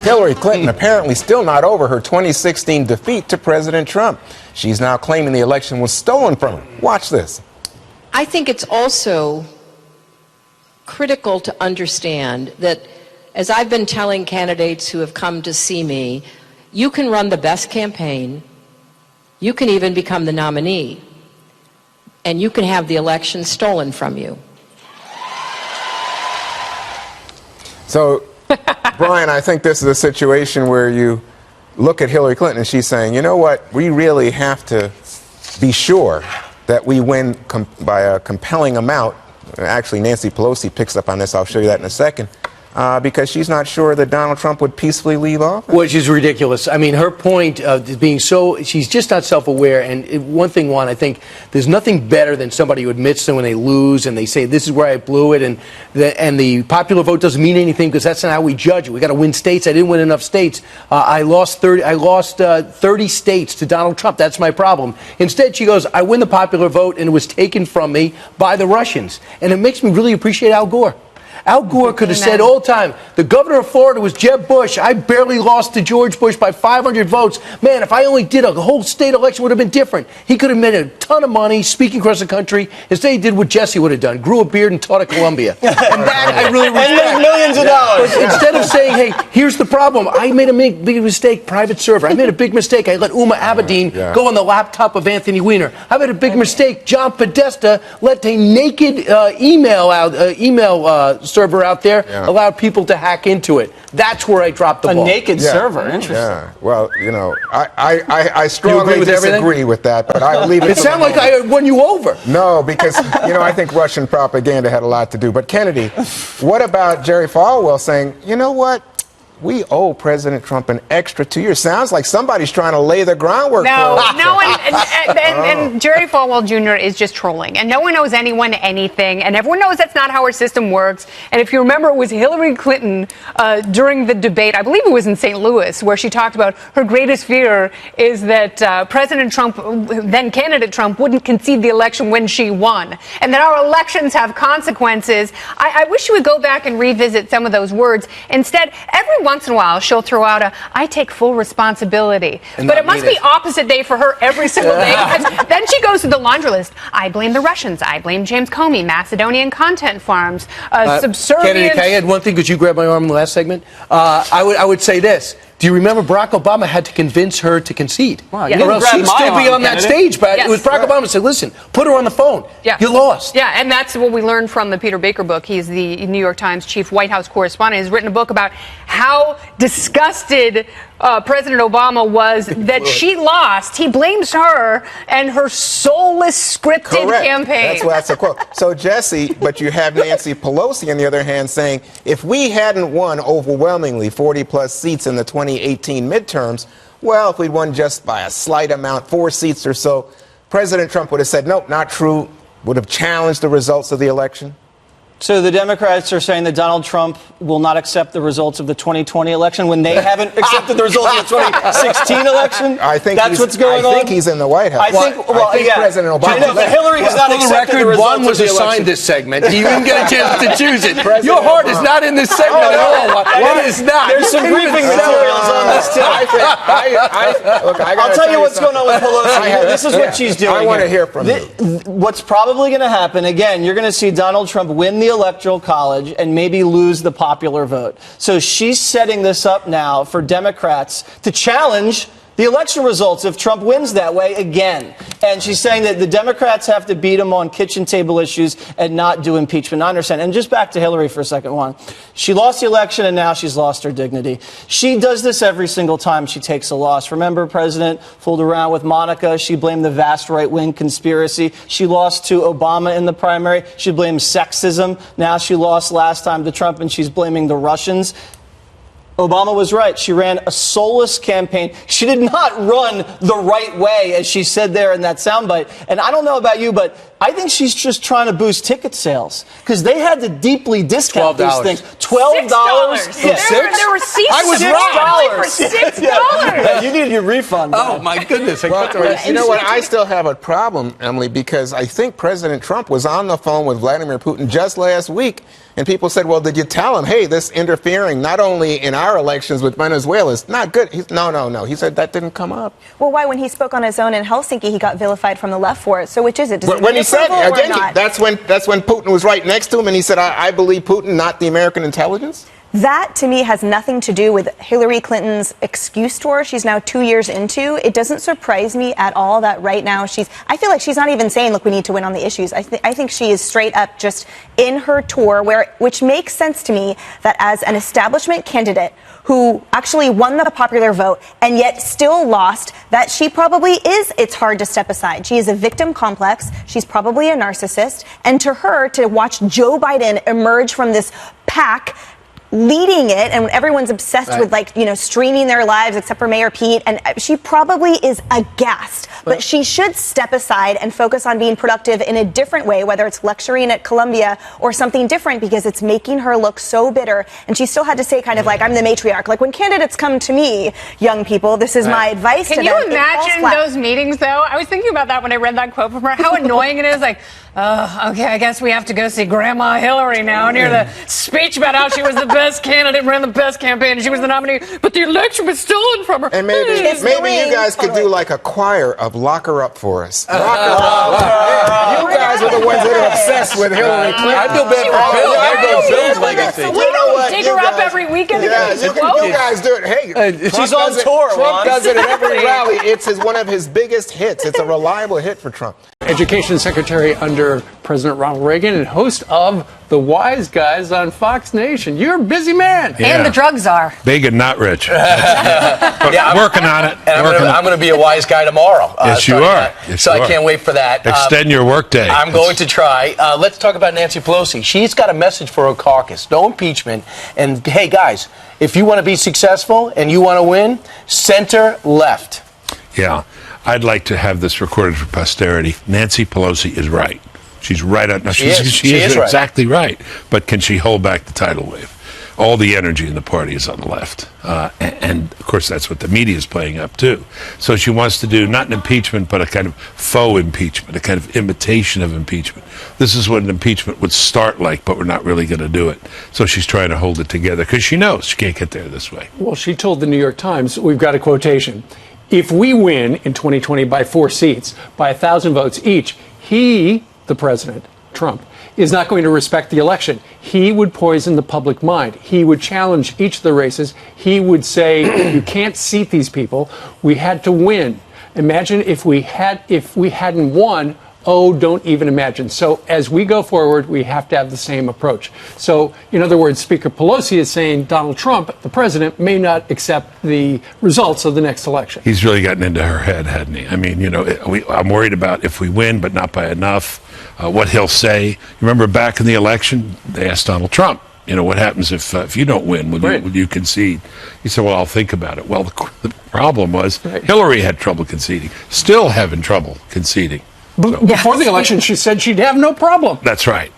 Hillary Clinton apparently still not over her 2016 defeat to President Trump. She's now claiming the election was stolen from her. Watch this. I think it's also critical to understand that, as I've been telling candidates who have come to see me, you can run the best campaign, you can even become the nominee, and you can have the election stolen from you. So, Brian, I think this is a situation where you look at Hillary Clinton and she's saying, you know what, we really have to be sure that we win by a compelling amount. Actually, Nancy Pelosi picks up on this. I'll show you that in a second. Because she's not sure that Donald Trump would peacefully leave office. Which is ridiculous. I mean, her point of being she's just not self-aware. And one thing, Juan, I think there's nothing better than somebody who admits to when they lose and they say, this is where I blew it. And the popular vote doesn't mean anything because that's not how we judge it. We got to win states. I didn't win enough states. I lost 30 states to Donald Trump. That's my problem. Instead, she goes, I win the popular vote and it was taken from me by the Russians. And it makes me really appreciate Al Gore. Al Gore could have said all the time, the governor of Florida was Jeb Bush. I barely lost to George Bush by 500 votes. Man, if I only did a whole state election, it would have been different. He could have made a ton of money speaking across the country. Instead, he did what Jesse would have done, grew a beard and taught at Columbia. And that I really respect. And made millions of dollars. But instead of saying, hey, here's the problem. I made a big mistake, private server. I made a big mistake. I let Uma Abedin go on the laptop of Anthony Weiner. I made a big mistake. John Podesta let a naked email server out there, allowed people to hack into it. That's where I dropped the ball. A naked server, interesting. Yeah, well, you know, I strongly disagree with that, but I'll leave it. It sounded like I won you over. No, because, you know, I think Russian propaganda had a lot to do. But Kennedy, what about Jerry Falwell saying, you know what? We owe President Trump an extra 2 years. Sounds like somebody's trying to lay the groundwork for it. And Jerry Falwell Jr. is just trolling. And no one owes anyone anything. And everyone knows that's not how our system works. And if you remember, it was Hillary Clinton during the debate, I believe it was in St. Louis, where she talked about her greatest fear is that President Trump, then candidate Trump, wouldn't concede the election when she won. And that our elections have consequences. I wish you would go back and revisit some of those words. Instead, every once in a while, she'll throw out I take full responsibility. But it must be opposite day for her every single day. Then she goes to the laundry list. I blame the Russians. I blame James Comey, Macedonian content farms, subservience. Kennedy, can I add one thing because you grabbed my arm in the last segment? I would say this. Do you remember Barack Obama had to convince her to concede? Wow, or else she'd still be on that stage. But it was Barack Obama who said, listen, put her on the phone. You lost. Yeah, and that's what we learned from the Peter Baker book. He's the New York Times chief White House correspondent. He's written a book about how disgusted President Obama was that she lost. He blames her and her soulless scripted campaign. That's a quote. So, Jesse, but you have Nancy Pelosi, on the other hand, saying, if we hadn't won overwhelmingly 40-plus seats in the 2018 midterms, well, if we'd won just by a slight amount, 4 seats or so, President Trump would have said, nope, not true, would have challenged the results of the election. So the Democrats are saying that Donald Trump will not accept the results of the 2020 election when they haven't accepted the results of the 2016 election? I think that's what's going on. I think he's in the White House. I think President Obama. Hillary has not accepted the results Juan was assigned this segment. He didn't get a chance to choose it. Your heart is not in this segment at all. It is not. There's some briefing materials on this too. I'll tell you what's going on with Pelosi. This is what she's doing. I want to hear from you. What's probably going to happen, again, you're going to see Donald Trump win the Electoral College and maybe lose the popular vote. So she's setting this up now for Democrats to challenge the election results if Trump wins that way again. And she's saying that the Democrats have to beat him on kitchen table issues and not do impeachment. I understand. And just back to Hillary for a second, Juan. She lost the election and now she's lost her dignity. She does this every single time she takes a loss. Remember, President fooled around with Monica. She blamed the vast right-wing conspiracy. She lost to Obama in the primary. She blamed sexism. Now she lost last time to Trump and she's blaming the Russians. Obama was right. She ran a soulless campaign. She did not run the right way, as she said there in that soundbite. And I don't know about you, but I think she's just trying to boost ticket sales because they had to deeply discount these things. $12. There were seats. I was wrong. For $6. You need your refund. Oh my goodness! You know what? I still have a problem, Emily, because I think President Trump was on the phone with Vladimir Putin just last week, And people said, well, did you tell him, hey, this interfering not only in our elections with Venezuela is not good? No. He said that didn't come up. Well, why, when he spoke on his own in Helsinki, he got vilified from the left for it. So which is it? Does When he said, again, not? that's when Putin was right next to him, and he said, I believe Putin, not the American intelligence. That, to me, has nothing to do with Hillary Clinton's excuse tour she's now 2 years into. It doesn't surprise me at all that right now I feel like she's not even saying, look, we need to win on the issues. I think she is straight up just in her tour, which makes sense to me that as an establishment candidate who actually won the popular vote and yet still lost, that she probably it's hard to step aside. She is a victim complex. She's probably a narcissist. And to her, to watch Joe Biden emerge from this pack leading it, and everyone's obsessed with, streaming their lives except for Mayor Pete, and she probably is aghast. But she should step aside and focus on being productive in a different way, whether it's lecturing at Columbia or something different, because it's making her look so bitter. And she still had to say kind of like, I'm the matriarch. Like, when candidates come to me, young people, this is my advice to them. Can you imagine those meetings, though? I was thinking about that when I read that quote from her, how annoying it is. Like, oh, okay, I guess we have to go see Grandma Hillary now and hear the speech about how she was the best candidate, ran the best campaign, and she was the nominee, but the election was stolen from her. And maybe you guys could do like a choir of Lock Her Up for us. Lock her up. You guys are the ones that are obsessed with Hillary Clinton. I feel bad for Bill. I go Bill's legacy. So we don't dig her up every weekend. Yeah, you guys do it. Hey, she's on tour. Trump does it at every rally. It's one of his biggest hits. It's a reliable hit for Trump. Education Secretary under President Ronald Reagan and host of The Wise Guys on Fox Nation. You're a busy man. Yeah. And the drugs czar. Big and not rich. But working on it. And I'm going to be a wise guy tomorrow. Yes, you are. So I can't wait for that. Extend your workday. I'm going to try. Let's talk about Nancy Pelosi. She's got a message for her caucus. No impeachment. And, hey, guys, if you want to be successful and you want to win, center left. Yeah. I'd like to have this recorded for posterity. Nancy Pelosi is right. She's right on. She is right. Exactly right. But can she hold back the tidal wave? All the energy in the party is on the left. And, of course, that's what the media is playing up, too. So she wants to do not an impeachment, but a kind of faux impeachment, a kind of imitation of impeachment. This is what an impeachment would start like, but we're not really going to do it. So she's trying to hold it together because she knows she can't get there this way. Well, she told the New York Times, we've got a quotation. If we win in 2020 by 4 seats, by 1,000 votes each, he, the president, Trump, is not going to respect the election. He would poison the public mind. He would challenge each of the races. He would say, you can't seat these people. We had to win. Imagine if we hadn't won. Oh, don't even imagine. So as we go forward, we have to have the same approach. So, in other words, Speaker Pelosi is saying Donald Trump, the president, may not accept the results of the next election. He's really gotten into her head, hadn't he? I mean, I'm worried about if we win, but not by enough, what he'll say. You remember back in the election, they asked Donald Trump, what happens if you don't win? Will you concede? He said, well, I'll think about it. Well, the problem was Hillary had trouble conceding, still having trouble conceding. Before the election, she said she'd have no problem. That's right.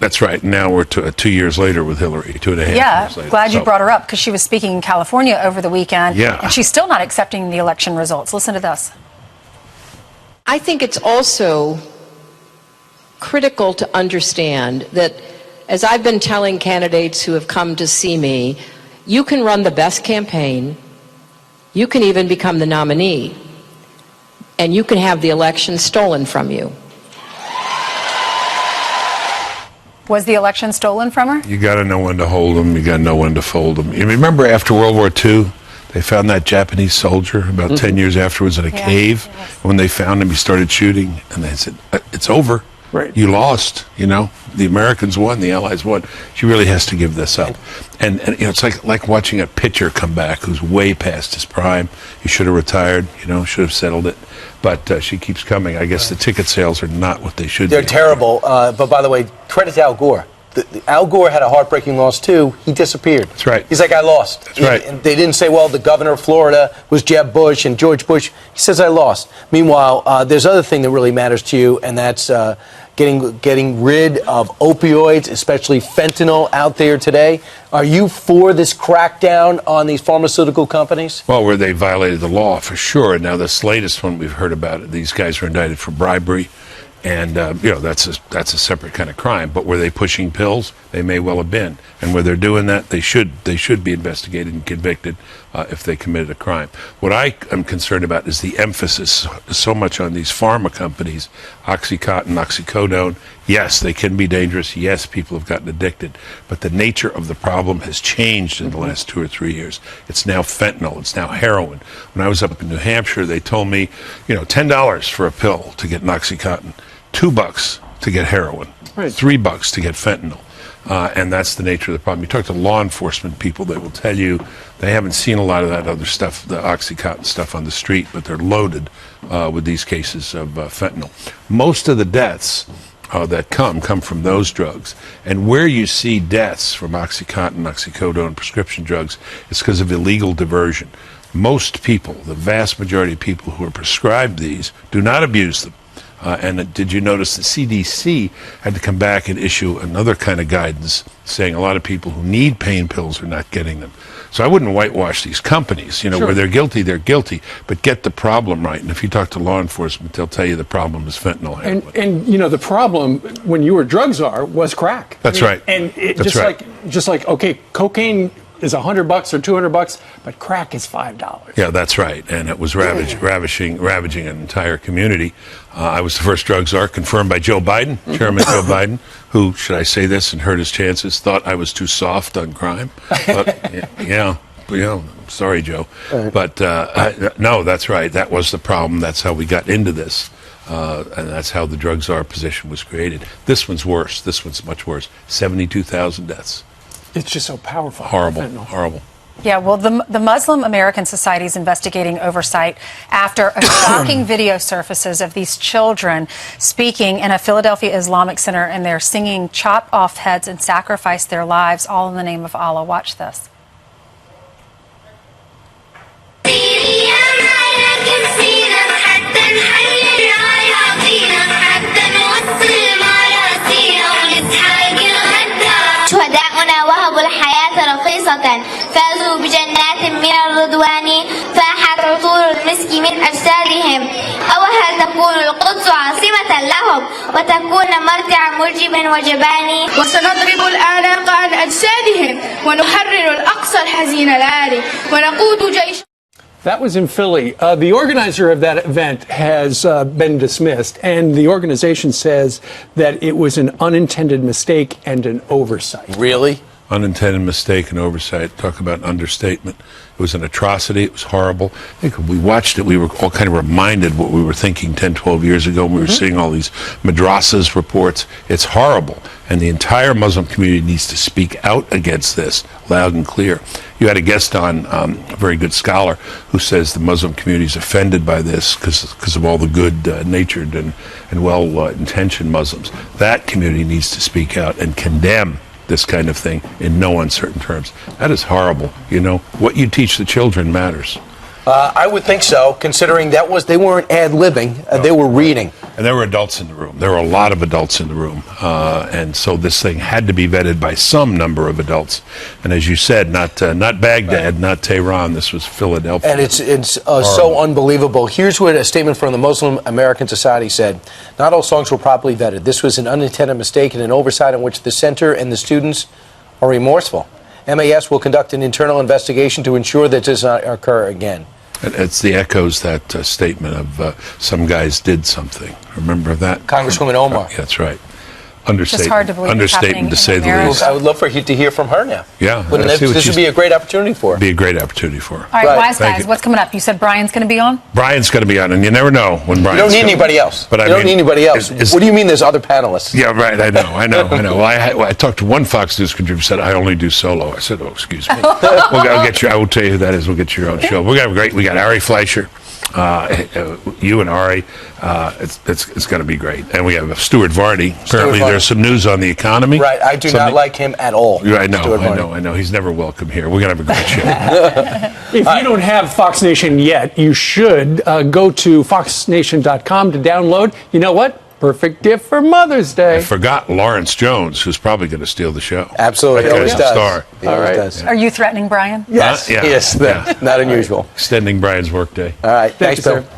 Now we're 2 years later with Hillary, 2.5 years later. Glad you brought her up because she was speaking in California over the weekend. Yeah. And she's still not accepting the election results. Listen to this. I think it's also critical to understand that, as I've been telling candidates who have come to see me, you can run the best campaign, you can even become the nominee, and you can have the election stolen from you. Was the election stolen from her? You got to know when to hold them. You got to know when to fold them. You remember after World War II, they found that Japanese soldier about 10 years afterwards in a cave. Yes. When they found him, he started shooting, and they said, it's over. Right. You lost, The Americans won, the Allies won. She really has to give this up. And it's like watching a pitcher come back who's way past his prime. He should have retired, should have settled it. But she keeps coming. I guess the ticket sales are not what they should be. They're terrible. But by the way, credit to Al Gore. Al Gore had a heartbreaking loss, too. He disappeared. That's right. He's like, I lost. That's right. And they didn't say, well, the governor of Florida was Jeb Bush and George Bush. He says, I lost. Meanwhile, there's other thing that really matters to you, and that's getting rid of opioids, especially fentanyl out there today. Are you for this crackdown on these pharmaceutical companies? Well, where they violated the law, for sure. Now, this latest one we've heard about, these guys were indicted for bribery. And that's a separate kind of crime. But were they pushing pills? They may well have been. And where they're doing that, they should be investigated and convicted if they committed a crime. What I am concerned about is the emphasis so much on these pharma companies, OxyContin, oxycodone. Yes, they can be dangerous. Yes, people have gotten addicted. But the nature of the problem has changed in the last 2 or 3 years. It's now fentanyl. It's now heroin. When I was up in New Hampshire, they told me, $10 for a pill to get an OxyContin, $2 to get heroin, Right. $3 to get fentanyl. And that's the nature of the problem. You talk to law enforcement people, they will tell you they haven't seen a lot of that other stuff, the OxyContin stuff on the street, but they're loaded with these cases of fentanyl. Most of the deaths that come from those drugs. And where you see deaths from OxyContin, oxycodone, prescription drugs, it's because of illegal diversion. Most people, the vast majority of people who are prescribed these, do not abuse them. And did you notice the CDC had to come back and issue another kind of guidance saying a lot of people who need pain pills are not getting them. So I wouldn't whitewash these companies. Where they're guilty, but get the problem right. And if you talk to law enforcement, they'll tell you the problem is fentanyl. And the problem when you were drug czar was crack. That's right. And That's right. just like okay, cocaine is $100 or $200, but crack is $5. Yeah, that's right. And it was ravaging an entire community. I was the first drug czar, confirmed by Joe Biden, Chairman Joe Biden, who, should I say this and hurt his chances, thought I was too soft on crime. But sorry, Joe. But no, that's right. That was the problem. That's how we got into this. And that's how the drug czar position was created. This one's worse. This one's much worse. 72,000 deaths. It's just so powerful. Horrible. Yeah, well, the Muslim American Society is investigating oversight after a shocking video surfaces of these children speaking in a Philadelphia Islamic center, and they're singing "Chop off heads and sacrifice their lives," all in the name of Allah. Watch this. شهداؤنا وهبوا الحياة رخيصة فازوا بجنات من الرضوان فاحت عطور المسك من أجسادهم أوهل تكون القدس عاصمة لهم وتكون مرجع مرجب وجبان وسنضرب الأعناق عن أجسادهم ونحرر الأقصى الحزين العاري ونقود جيش. That was in Philly. The organizer of that event has been dismissed, and the organization says that it was an unintended mistake and an oversight. Really? Unintended mistake and oversight. Talk about understatement. It was an atrocity. It was horrible. I think when we watched it, we were all kind of reminded what we were thinking 10, 12 years ago when we were seeing all these madrasas reports. It's horrible. And the entire Muslim community needs to speak out against this loud and clear. You had a guest on, a very good scholar, who says the Muslim community is offended by this because of all the good-natured and well-intentioned Muslims. That community needs to speak out and condemn this kind of thing in no uncertain terms. That is horrible. What you teach the children matters. I would think so, considering they weren't ad-libbing, they were reading. And there were adults in the room. There were a lot of adults in the room. And so this thing had to be vetted by some number of adults. And as you said, not Baghdad, not Tehran, this was Philadelphia. And it's so unbelievable. Here's what a statement from the Muslim American Society said. Not all songs were properly vetted. This was an unintended mistake and an oversight in which the center and the students are remorseful. MAS will conduct an internal investigation to ensure that this does not occur again. It's the echoes that statement of some guys did something. Remember that? Congresswoman Omar. That's right. Understatement. hard to believe it's Understatement to say the happening in least. I would love to hear from her now. Yeah. This would be a great opportunity for her. Be a great opportunity for her. All right, Right. wise Thank guys, you. what's coming up? You said Brian's going to be on? Brian's going to be on, and you never know when Brian's You don't need gonna- anybody else. But you don't need anybody else. What do you mean there's other panelists? Yeah, right. I know. Well, I talked to one Fox News contributor who said, I only do solo. I said, oh, excuse me. I'll get you. I will tell you who that is. We'll get your own show. We got Ari Fleischer. You and Ari, it's going to be great. And we have Stuart Varney. Apparently, there's some news on the economy. Right, I do not like him at all. Yeah, I Stuart Varney. know. He's never welcome here. We're going to have a great show. If you don't have Fox Nation yet, you should go to foxnation.com to download. You know what? Perfect gift for Mother's Day. I forgot Lawrence Jones, who's probably going to steal the show. Absolutely. That He always guy's a does. star. He always right. does. Are you threatening Brian? Yes. Yeah. Yes. Yeah. Not unusual. Extending Brian's workday. All right. Thank Thanks, you, Bill. sir.